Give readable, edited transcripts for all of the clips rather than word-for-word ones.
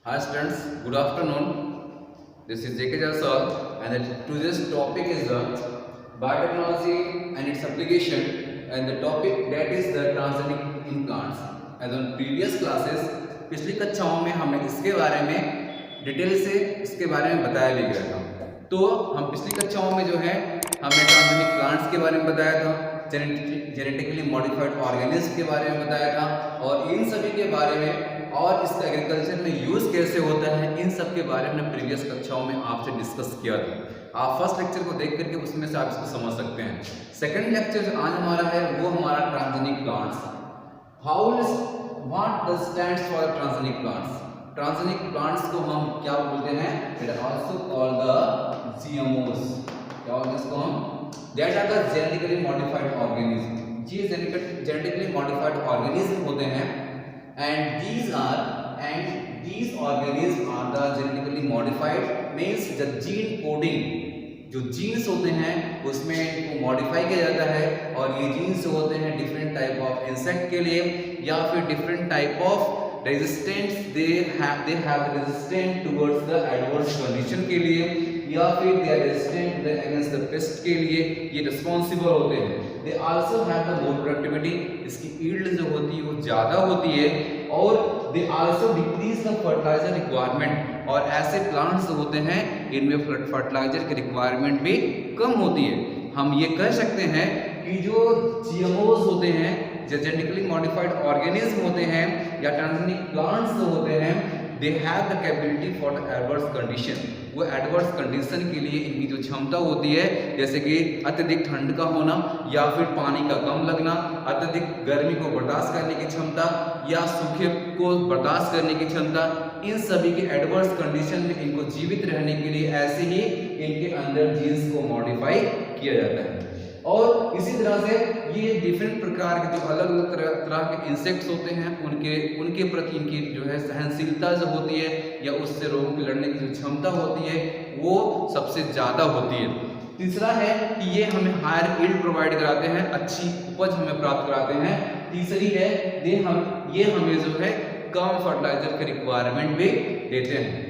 Hi students, good afternoon. This is JK Jaswal and today's topic is the biotechnology and its application, and the topic that is the transgenic implants. As on previous classes, पिछली कक्षाओं में हमें इसके बारे में detail से इसके बारे में बताया भी गया था। तो हम पिछली कक्षाओं में जो है हमने ट्रांसजेनिक प्लांट्स के बारे में बताया था, जेनेटिकली मॉडिफाइड ऑर्गेनिज्म के बारे में बताया था, और इन सभी के बारे में और इस एग्रीकल्चर में यूज कैसे होता है, इन सब के बारे में प्रीवियस कक्षाओं में आपसे डिस्कस किया था। आप फर्स्ट लेक्चर को देख करके उसमें से आप इसको समझ सकते हैं। सेकंड लेक्चर जो आज हमारा है वो हमारा transgenic plants. What does stands for transgenic plants. Transgenic plants को हम क्या बोलते हैं? It is also called the GMOs. क्या बोलते हैं इसको हम? That are the genetically modified organism. ये जेनेटिकली मॉडिफाइड ऑर्गेनिज्म होते हैं, and these organisms are the genetically modified, means the gene coding, जो जीन्स होते हैं उसमें इनको मॉडिफाई किया जाता है, और ये जीन्स होते हैं डिफरेंट टाइप ऑफ इंसेक्ट के लिए, या फिर different type of resistance they have resistant towards the adverse condition के लिए, या फिर they are resistant against the pest के लिए ये रिस्पॉन्सिबल होते हैं। They also have the more productivity, इसकी ईल्ड जो होती है वो ज़्यादा होती है, और they also decrease the fertiliser requirement, और ऐसे प्लांट्स होते हैं इनमें फर्टिलाइजर की रिक्वायरमेंट भी कम होती है। हम ये कह सकते हैं कि जो जीएमओस होते हैं, जो जेनेटिकली मॉडिफाइड ऑर्गेनिज्म होते हैं या ट्रांसजेनिक प्लांट्स जो होते हैं, they have the capability for the adverse condition. वो एडवर्स कंडीशन के लिए इनकी जो क्षमता होती है, जैसे कि अत्यधिक ठंड का होना, या फिर पानी का कम लगना, अत्यधिक गर्मी को बर्दाश्त करने की क्षमता, या सूखे को बर्दाश्त करने की क्षमता, इन सभी के एडवर्स कंडीशन में इनको जीवित रहने के लिए ऐसे ही इनके अंदर जीन्स को मॉडिफाई किया जाता है। और इसी तरह से ये डिफरेंट प्रकार के जो अलग अलग तरह के इंसेक्ट्स होते हैं उनके प्रति इनकी जो है सहनशीलता जो होती है, या उससे रोगों की लड़ने की जो क्षमता होती है वो सबसे ज़्यादा होती है। तीसरा है कि ये हमें हायर यील्ड प्रोवाइड कराते हैं, अच्छी उपज हमें प्राप्त कराते हैं। तीसरी है ये हमें जो है कम फर्टिलाइजर की रिक्वायरमेंट भी देते हैं।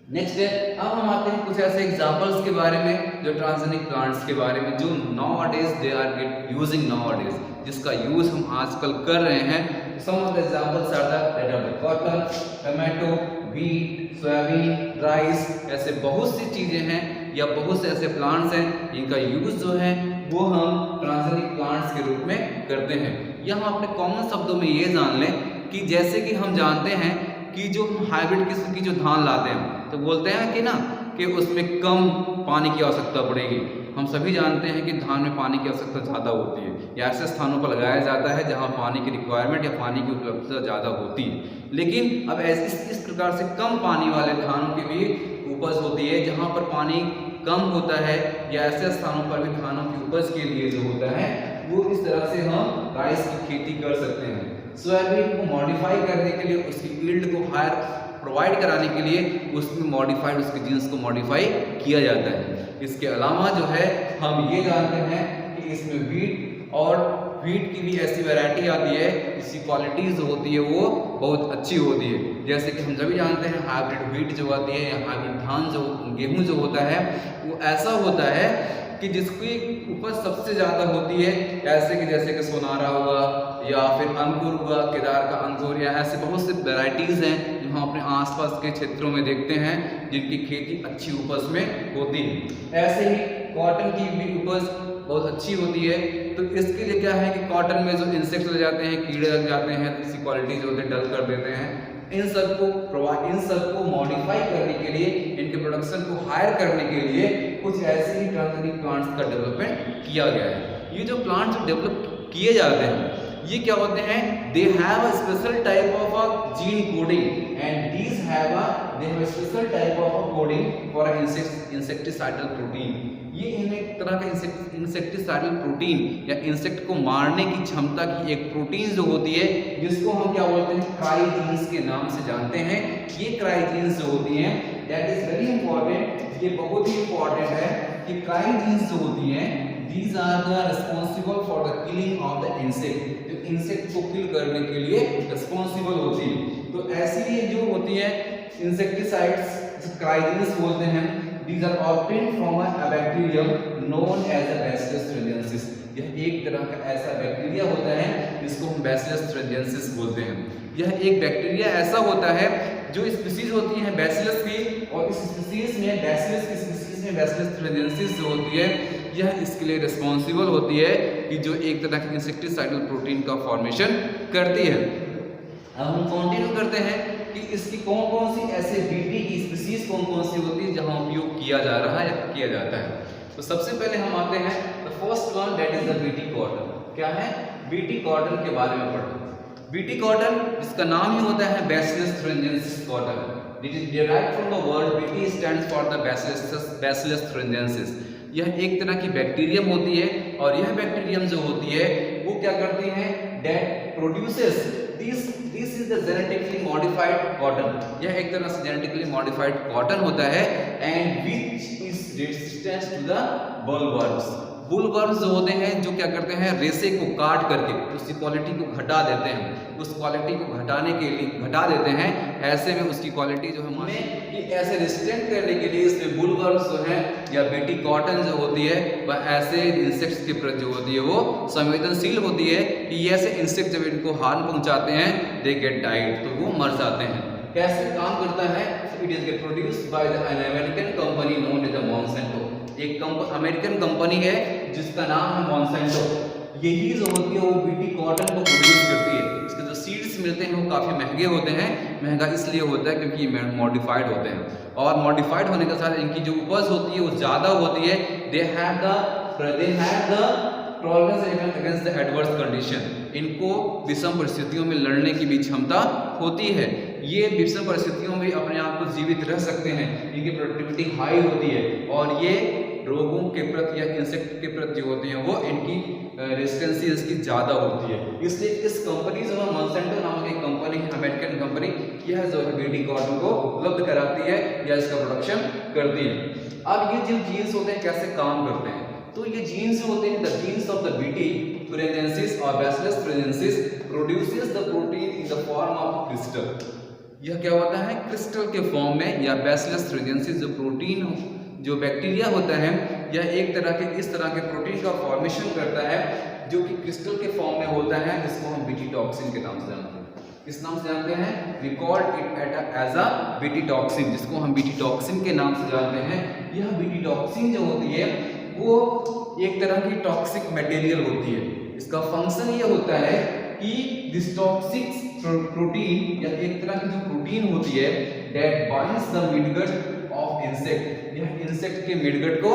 नेक्स्ट है, अब हम आते हैं कुछ ऐसे एग्जांपल्स के बारे में, जो ट्रांसजेनिक प्लांट्स के बारे में, जो nowadays they are using nowadays, जिसका यूज हम आजकल कर रहे हैं। Some of the examples are the cotton, tomato, wheat, soybean, rice, ऐसे बहुत सी चीजें हैं या बहुत से ऐसे प्लांट्स हैं जिनका यूज जो है वो हम ट्रांसजेनिक प्लांट्स के रूप में करते हैं। या हम अपने कॉमन शब्दों में ये जान लें कि जैसे कि हम जानते हैं कि जो हाइब्रिड किस्म की जो धान लाते हैं तो बोलते हैं कि ना कि उसमें कम पानी की आवश्यकता पड़ेगी। हम सभी जानते हैं कि धान में पानी की आवश्यकता ज़्यादा होती है, या ऐसे स्थानों पर लगाया जाता है जहां पानी की रिक्वायरमेंट या पानी की उपलब्धता ज़्यादा होती है। लेकिन अब इस प्रकार से कम पानी वाले धानों की भी उपज होती है, जहाँ पर पानी कम होता है, या ऐसे स्थानों पर भी धानों की उपज के लिए जो होता है वो इस तरह से हम राइस की खेती कर सकते हैं। सोयाबीन को मॉडिफाई करने के लिए, उसकी यील्ड को हायर प्रोवाइड कराने के लिए उसमें मॉडिफाइड उसके जीन्स को मॉडिफाई किया जाता है। इसके अलावा जो है हम ये जानते हैं कि इसमें व्हीट की भी ऐसी वैरायटी आती है जिसकी क्वालिटीज जो होती है वो बहुत अच्छी होती है। जैसे कि हम सभी जानते हैं हाइब्रिड व्हीट जो आती है, या हाइब्रिड धान जो गेहूँ जो होता है वो ऐसा होता है कि जिसकी उपज सबसे ज़्यादा होती है, ऐसे कि जैसे कि सोनारा हुआ, या फिर अंकुर हुआ, केदार का अंकुर, या ऐसे बहुत से वैरायटीज़ हैं जो हम अपने आसपास के क्षेत्रों में देखते हैं जिनकी खेती अच्छी उपज में होती है। ऐसे ही कॉटन की भी उपज बहुत अच्छी होती है। तो इसके लिए क्या है कि कॉटन में जो इंसेक्ट्स लग जाते हैं, कीड़े लग जाते हैं, तो इसकी क्वालिटी जो होती है डल कर देते हैं। इन सबको मॉडिफाई करने के लिए, इनके प्रोडक्शन को हायर करने के लिए कुछ ऐसे ही ट्रांसजेनिक प्लांट्स का डेवलपमेंट किया गया है। ये जो प्लांट्स डेवलप किए जाते हैं ये क्या होते हैं? They have a special type of a gene coding, and they have a special type of a coding for insecticidal protein. ये एक तरह का इंसेक्टिसाइडल प्रोटीन या इंसेक्ट को मारने की क्षमता की एक प्रोटीन जो होती है, जिसको हम क्या बोलते हैं? क्राइजीन्स के नाम से जानते हैं। ये क्राइजीन्स जो होती हैं, दैट इज वेरी इंपॉर्टेंट, ये बहुत ही इंपॉर्टेंट है कि क्राइजीन्स जो होती हैं, these are the responsible for the killing of the insect, जो इंसेक्ट को किल करने के लिए रिस्पॉन्सिबल होती है। तो ऐसी जो होती है इंसेक्टिसाइड्स क्राइजिन्स बोलते हैं। These are obtained from a bacterium known as a Bacillus thuringiensis। यह एक तरह का ऐसा बैक्टीरिया होता है जिसको हम Bacillus thuringiensis बोलते हैं। यह एक बैक्टीरिया ऐसा होता है जो स्पीसीज होती है बैसिलस की, और इस स्पीसीज में बैसिलस की स्पीसीज में Bacillus thuringiensis जो होती है यह इसके लिए रिस्पॉन्सिबल होती है कि जो एक तरह के इंसेक्टिसाइडल प्रोटीन का फॉर्मेशन करती है। अब हम कंटिन्यू करते हैं कि इसकी कौन कौन सी ऐसे बीटी की स्पीसीज कौन कौन सी होती है जहां उपयोग किया जा रहा है या किया जाता है। तो सबसे पहले हम आते हैं the first one, that is the BT cotton. क्या है? बीटी कॉटन के बारे में पढ़ो। बीटी कॉटन, इसका नाम ही होता है Bacillus thuringiensis cotton। It is derived from the word BT stands for the Bacillus thuringiensis। यह एक तरह की बैक्टीरियम होती है, और यह बैक्टीरियम जो होती है वो क्या करती है? That produces this is the genetically modified cotton। यह एक तरह से genetically modified cotton होता है, and which is resistant to the bollworms। बुलवर्म्स जो होते हैं जो क्या करते हैं? रेशे को काट करके उसकी क्वालिटी को घटा देते हैं। उस क्वालिटी को घटाने के लिए घटा देते हैं, ऐसे में उसकी क्वालिटी जो है हमें कि ऐसे रेजिस्टेंट करने के लिए इसमें बुलवर्म्स जो है या बीटी कॉटन जो होती है वह ऐसे इंसेक्ट्स के प्रति जो होती है वो संवेदनशील होती है कि ये ऐसे इंसेक्ट जब इनको हार्म पहुंचाते हैं दे गेट डाइड, तो वो मर जाते हैं। कैसे काम करता है? It is get produced by the American company known as Monsanto. एक अमेरिकन कंपनी है जिसका नाम है मॉन्सेंटो। यही जो होती है वो बीटी कॉटन को प्रोड्यूस करती है। इसके जो सीड्स मिलते हैं वो काफ़ी महंगे होते हैं। महंगा इसलिए होता है क्योंकि ये मॉडिफाइड होते हैं, और मॉडिफाइड होने के साथ इनकी जो उपज होती है वो ज़्यादा होती है। They have the tolerance against the adverse condition. इनको विषम परिस्थितियों में लड़ने की भी क्षमता होती है। ये विषम परिस्थितियों में अपने आप को जीवित रह सकते हैं। इनकी प्रोडक्टिविटी हाई होती है, और ये रोगों के प्रति या इंसेक्ट के प्रति जो होती है वो इनकी रेजिस्टेंसी इसकी ज़्यादा होती है। इसलिए इस कंपनी जो है मॉन्सेंटो नामक एक कंपनी है, अमेरिकन कंपनी, यह जो है बीटी कॉटन को उपलब्ध कराती है या इसका प्रोडक्शन करती है। अब ये जो जीन्स होते हैं कैसे काम करते हैं? तो ये जीन्स होते हैं, the jeans of the BT thuringiensis और Bacillus thuringiensis produces the protein in the form of crystal। यह क्या होता है? क्रिस्टल के फॉर्म में, या Bacillus thuringiensis जो प्रोटीन जो बैक्टीरिया होता है यह एक तरह के इस तरह के प्रोटीन का फॉर्मेशन करता है जो कि क्रिस्टल के फॉर्म में होता है, जिसको हम बीटी टॉक्सिन के नाम से जानते हैं। किस नाम से जानते हैं? We called it as a BT toxin, जिसको हम बीटी टॉक्सिन के नाम से जानते हैं। यह बीटी टॉक्सिन जो होती है वो एक तरह की टॉक्सिक मटेरियल होती है। इसका फंक्शन ये होता है कि दिस टॉक्सिक प्रोटीन या एक तरह की जो प्रोटीन होती है that binds the midgut of insect, यह इंसेक्ट के मिडगट को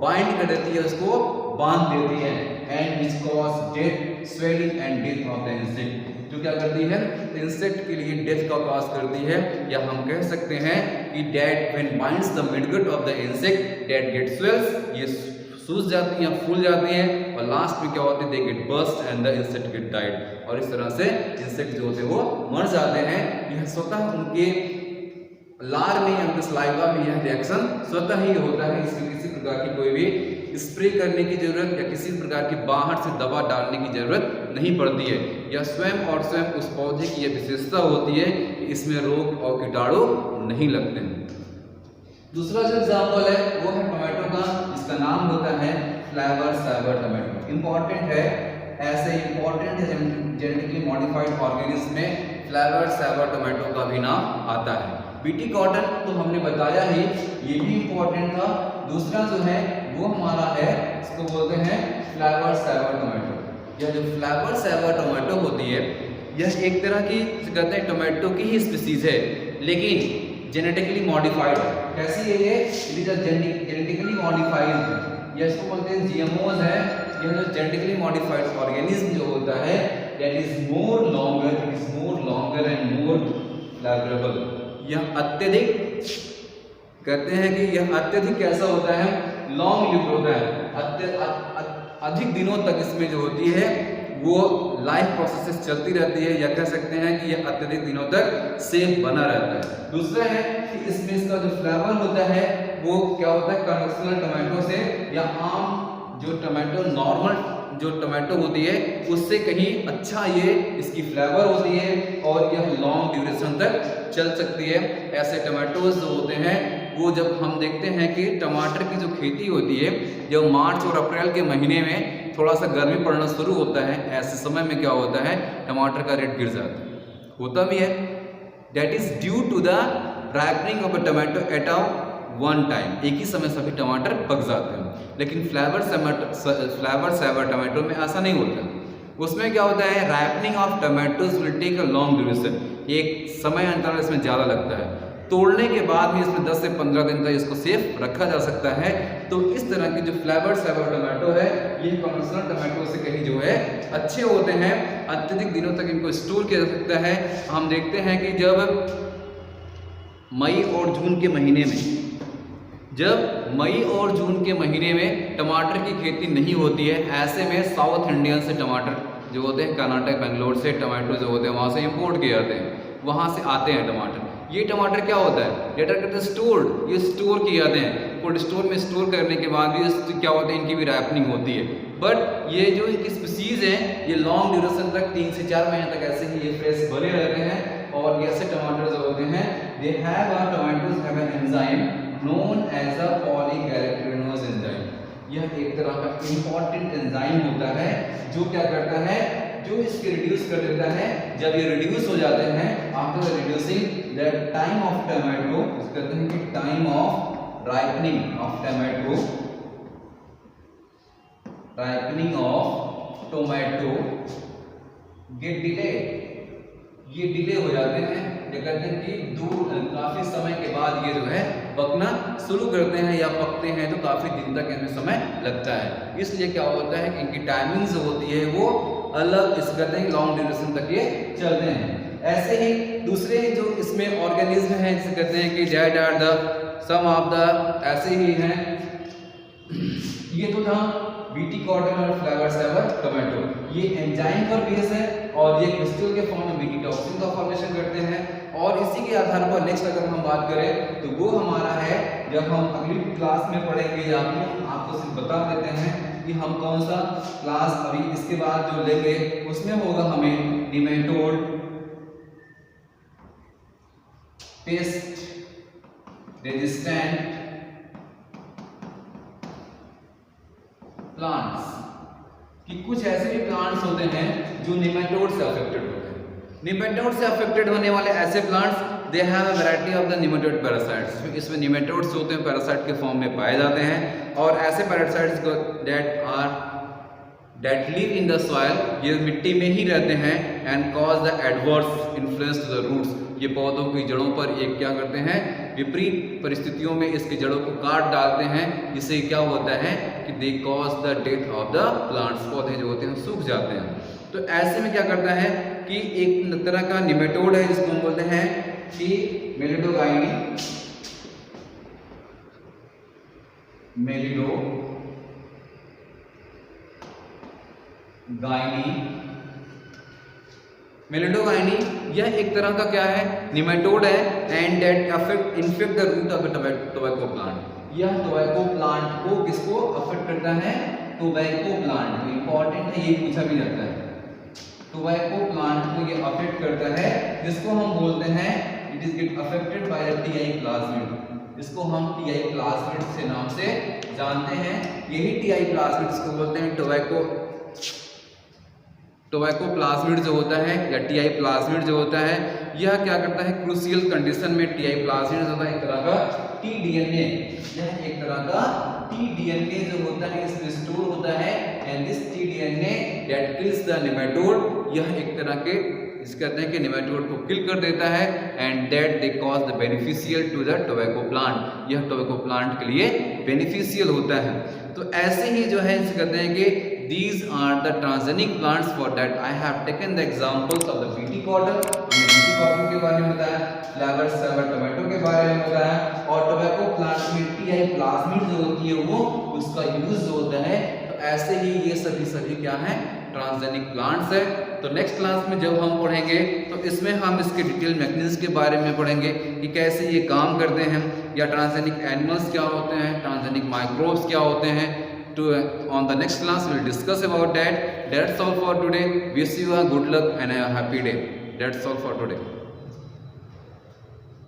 बाइंड कर देती है, उसको बांध देती है, and which cause death, swelling and death of the insect. जो क्या करती है? इंसेक्ट के लिए डेथ का कॉज करती है, या हम कह सकते हैं कि that when binds the midgut of the insect that get swells, ये सूज जाती हैं, फूल जाती हैं, और लास्ट में क्या होती है? They get burst and the insect get died. और इस तरह से इंसेक्ट जो होते हैं वो मर जाते हैं। यह स्वतः उनके लार में या उनके सलाइवा में यह रिएक्शन स्वतः ही होता है। इसमें किसी प्रकार की कोई भी स्प्रे करने की जरूरत या किसी प्रकार की बाहर से दवा डालने की जरूरत नहीं पड़ती है। यह स्वयं और स्वयं उस पौधे की यह विशेषता होती है कि इसमें रोग और कीटाणु नहीं लगते हैं। दूसरा जो एग्जाम्पल है वो है टोमेटो का, जिसका नाम होता है फ्लेवर सैवर टोमेटो। इंपॉर्टेंट है, ऐसे इंपॉर्टेंट है जेनेटिकली मॉडिफाइड ऑर्गेनिज्म में फ्लेवर सैवर टोमेटो का भी नाम आता है। बीटी कॉटन तो हमने बताया ही, ये भी इंपॉर्टेंट था। दूसरा जो है वो हमारा है, इसको बोलते हैं फ्लेवर सैवर टोमेटो। यह जो फ्लेवर सैवर टोमेटो होती है यह एक तरह की कहते हैं टोमेटो की ही स्पीसीज है, लेकिन जेनेटिकली मॉडिफाइड है। कैसी है ये? इट इज जेनेटिकली मॉडिफाइड, या इसको बोलते हैं जीएमओज है। यह जो जेनेटिकली मॉडिफाइड ऑर्गेनिज्म जो होता है that is more longer, it is more longer and more flavourable. यह अत्यधिक कहते हैं कि यह अत्यधिक कैसा होता है? लॉन्ग लिव्ड होता है। अधिक दिनों तक इसमें जो होती है वो लाइफ प्रोसेसेस चलती रहती है, या कह सकते हैं कि यह अत्यधिक दिनों तक सेफ बना रहता है। दूसरा है कि इसमें इसका जो फ्लेवर होता है वो क्या होता है? कन्वेंशनल टोमेटो से या आम जो टोमेटो जो टमाटो होती है उससे कहीं अच्छा ये इसकी फ्लेवर होती है और यह लॉन्ग ड्यूरेशन तक चल सकती है। ऐसे टमाटोज जो होते हैं वो जब हम देखते हैं कि टमाटर की जो खेती होती है जब मार्च और अप्रैल के महीने में थोड़ा सा गर्मी पड़ना शुरू होता है, ऐसे समय में क्या होता है टमाटर का रेट गिर जाता है, होता भी है। That is due to the ripening of a tomato at a one time, एक ही समय सभी टमाटर पक जाते हैं। लेकिन फ्लेवर सेवर टमाटो में ऐसा नहीं होता, उसमें क्या होता है ripening of tomatoes will take a long duration, एक समय अंतराल इसमें ज़्यादा लगता है। तोड़ने के बाद भी इसमें 10 से 15 दिन तक इसको सेफ रखा जा सकता है। तो इस तरह के जो फ्लेवर सेवर टमाटो है ये कमर्शियल टमाटो से कहीं जो है अच्छे होते हैं, अत्यधिक दिनों तक इनको स्टोर किया जा सकता है। हम देखते हैं कि जब मई और जून के महीने में टमाटर की खेती नहीं होती है, ऐसे में साउथ इंडियन से टमाटर जो होते हैं कर्नाटक बेंगलोर से टमाटो जो होते हैं वहाँ से इंपोर्ट किए जाते हैं, वहाँ से आते हैं टमाटर। ये टमाटर क्या होता है लेटर कहते हैं स्टोर्ड, ये स्टोर किए जाते हैं कोल्ड स्टोर में। स्टोर करने के बाद भी क्या होता है इनकी भी राइपनिंग होती है। बट ये जो इनकी स्पीसीज हैं ये लॉन्ग ड्यूरेशन तक 3 से 4 महीने तक ऐसे ही ये फ्रेश बने रहते हैं। और ऐसे टमाटर जो होते हैं they have a tomatoes have an enzyme known as a polygalacturonase enzyme. यह एक तरह का इंपॉर्टेंट एंजाइम होता है जो क्या करता है जो इसके रिड्यूस कर देता है। जब ये रिड्यूस हो जाते हैं after reducing the time of tomato, कहते हैं कि time of ripening of tomato, ripening of tomato get delay, ये डिले हो जाते हैं। ये कहते हैं कि काफी समय के बाद ये जो है पकना शुरू करते हैं या पकते हैं तो काफी दिन तक इनमें समय लगता है। इसलिए क्या होता है कि इनकी टाइमिंग जो होती है वो अलग इस कहते हैं लॉन्ग ड्यूरेशन तक ये चलते हैं। ऐसे ही दूसरे जो इसमें ऑर्गेनिज्म हैं जिसे कहते हैं कि that are the some of the ऐसे ही हैं। ये तो था बीटी कॉटन और फ्लेवर सेवर टोमेटो, ये एंजाइम पर बेस है और ये क्रिस्टल के फॉर्म में बीटी टॉक्सिन का फॉर्मेशन करते हैं। और इसी के आधार पर नेक्स्ट अगर हम बात करें तो वो हमारा है जब हम अगली क्लास में पढ़ेंगे या आपको सिर्फ बता देते हैं कि हम कौन सा क्लास अभी इसके बाद जो लेंगे उसमें होगा हमें निमेटोड, पेस्ट रेजिस्टेंट प्लांट्स, कि कुछ ऐसे भी प्लांट्स होते हैं जो निमेटोड से अफेक्टेड होते हैं। निमेटोड से अफेक्टेड होने वाले ऐसे plants they have a variety of the nematode parasites, इसमें निमेटोड्स होते हैं पैरासाइट के फॉर्म में पाए जाते हैं। और ऐसे पैरासाइट्स को that live in the soil, ये मिट्टी में ही रहते हैं and cause the adverse influence to the roots, ये पौधों की जड़ों पर एक क्या करते हैं विपरीत परिस्थितियों में इसकी जड़ों को काट डालते हैं। इससे क्या होता है कि दे cause the death of the plants, पौधे जो होते हैं सूख जाते हैं। तो ऐसे में क्या करता है कि एक तरह का निमेटोड है जिसको हम बोलते हैं कि मेलिडोगाइनी, मेलिडोगाइनी यह एक तरह का क्या है निमेटोड है and that affect infect the root of the tobacco plant. यह टोबैको प्लांट को किसको अफेक्ट करता है टोबैको प्लांट को, इंपॉर्टेंट है ये पूछा भी जाता है। टोबैको प्लांट को ये अफेक्ट करता है जिसको हम बोलते हैं it is get affected by the TI plasmid, इसको हम टीआई प्लाज्मिड से नाम से जानते हैं। यही टीआई प्लाज्मिड इसको बोलते हैं टोबैको प्लाज्मिड जो होता है या टीआई प्लाज्मिड जो होता है यह क्या करता है क्रूशियल कंडीशन में टीआई प्लाज्मिड होता है एक तरह का टीडीएनए, यह एक तरह का टीडीएनए जो होता है इसमें स्टोर होता है and this T-DNA that kills the nematode, यह एक तरह के इस कहते हैं कि नेमेटोड को किल कर देता है and that they cause the beneficial to the tobacco plant, यह टोबैको प्लांट के लिए बेनिफिशियल होता है। तो ऐसे ही जो है इसे कहते हैं कि these are the transgenic plants, for that I have taken the examples of the BT cotton, हमने BT cotton के बारे में बताया, फ्लेवर सेवर टोमेटो के बारे में बताया और टोबैको प्लांट में टीआई प्लाज्मिड जो होती है वो उसका यूज जो होता है। तो ऐसे ही ये सभी क्या है ट्रांसजेनिक प्लांट्स है। तो नेक्स्ट क्लास में जब हम पढ़ेंगे तो इसमें हम इसके डिटेल मैकेनिज्म के बारे में पढ़ेंगे कि कैसे ये काम करते हैं या ट्रांसजेनिक एनिमल्स क्या होते हैं, ट्रांसजेनिक माइक्रोब्स क्या होते हैं, on the next class we'll discuss about that. That's all for today. Wish you a good luck and a happy day. That's all for today.